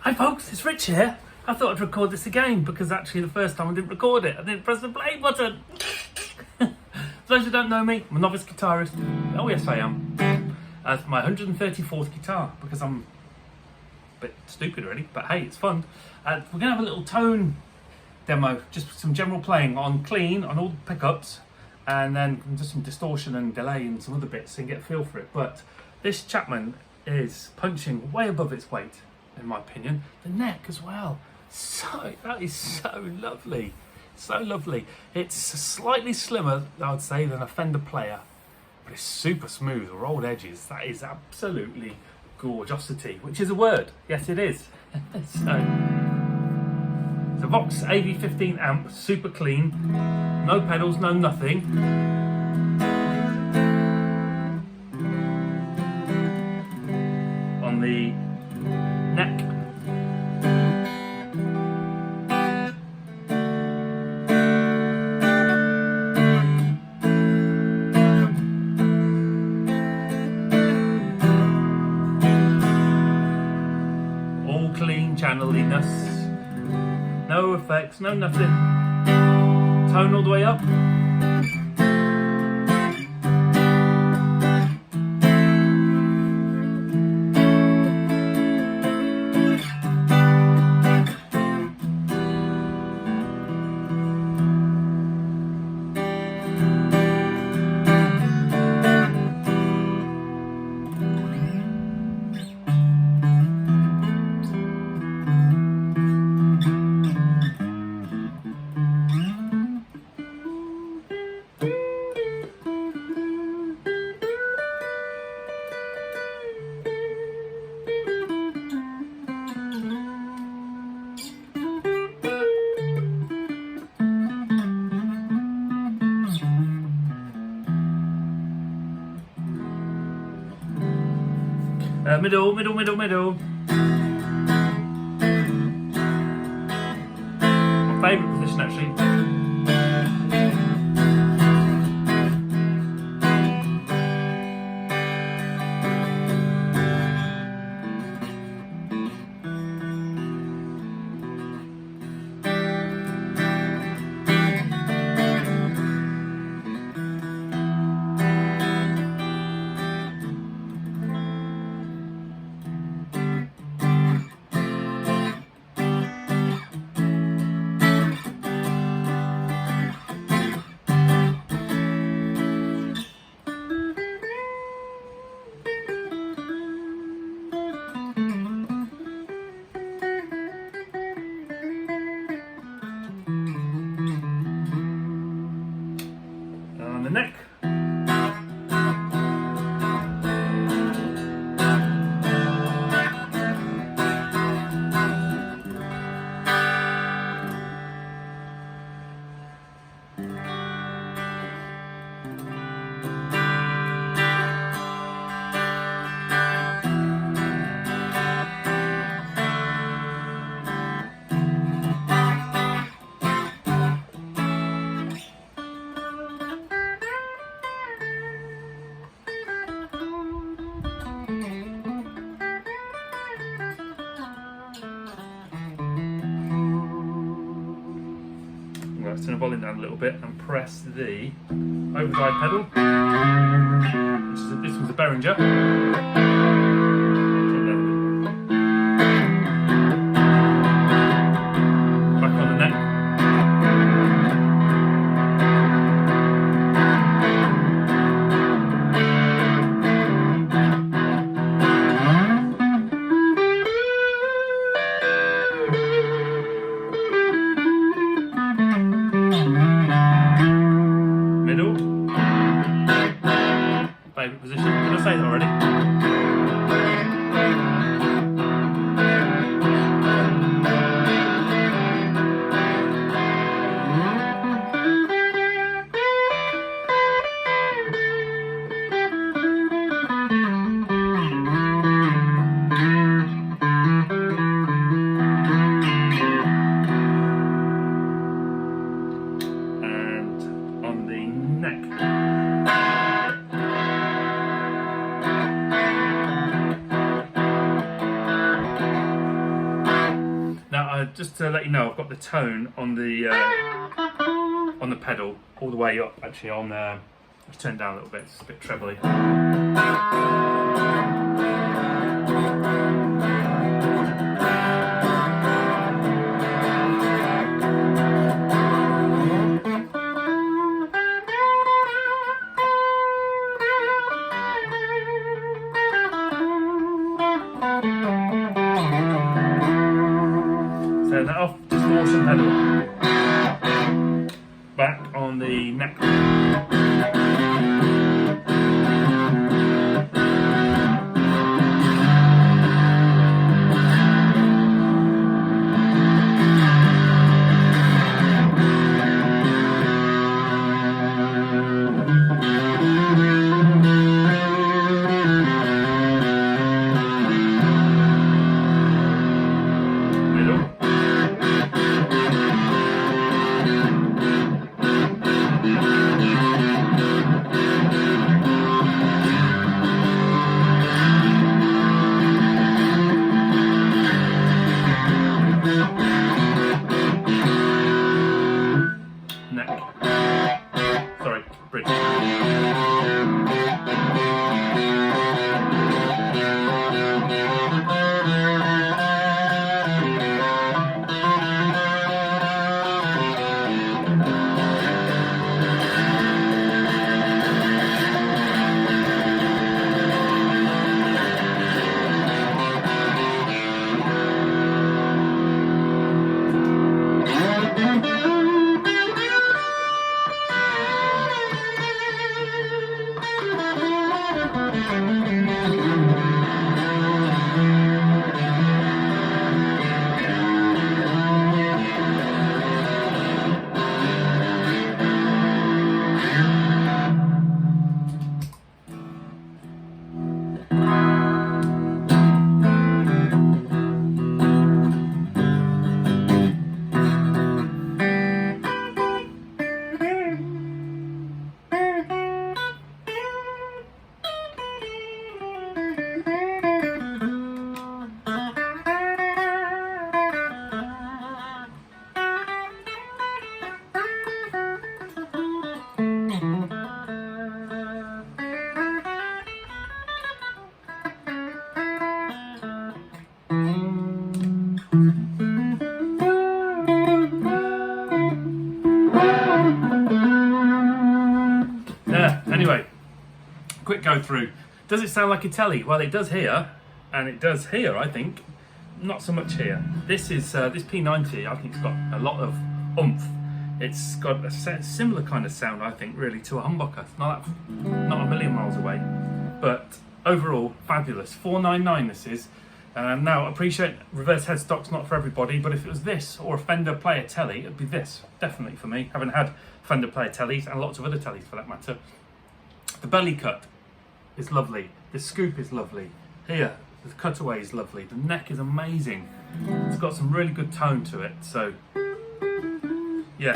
Hi folks, it's Rich here. I thought I'd record this again because actually the first time I didn't record it. I didn't press the play button. For those who don't know me, I'm a novice guitarist. Oh yes I am. It's my 134th guitar because I'm a bit stupid really, but hey, it's fun. We're going to have a little tone demo, just some general playing on clean, on all the pickups, and then just some distortion and delay and some other bits so you can get a feel for it. But this Chapman is punching way above its weight, in my opinion. The neck as well. That is so lovely. So lovely. It's slightly slimmer, I would say, than a Fender Player, but it's super smooth, rolled edges. That is absolutely gorgeosity, which is a word. Yes, it is. It's a Vox AV15 amp, super clean. No pedals, no nothing. On the neck. All clean channeliness. No effects, no nothing. Tone all the way up. Middle. My favourite position actually. On the neck. Let's turn the volume down a little bit and press the overdrive pedal. This one's a Behringer. Back on the neck. Middle. Favourite position. Did I say that already? just to let you know, I've got the tone on the pedal all the way up. Actually, on let's turn it down a little bit. It's a bit trebly. Turn that off, just awesome pedal. Back on the neck. Anyway, quick go through. Does it sound like a tele? Well, it does here, and it does here, I think. Not so much here. This is this P90, I think it's got a lot of oomph. It's got a similar kind of sound, I think, really, to a humbucker. It's not a million miles away, but overall, fabulous. $499 this is. Now, appreciate reverse headstock's not for everybody, but if it was this or a Fender Player Tele, it'd be this, definitely for me. Having had Fender Player Teles and lots of other Teles for that matter. The belly cut is lovely. The scoop is lovely. Here, the cutaway is lovely. The neck is amazing. It's got some really good tone to it. So, yeah.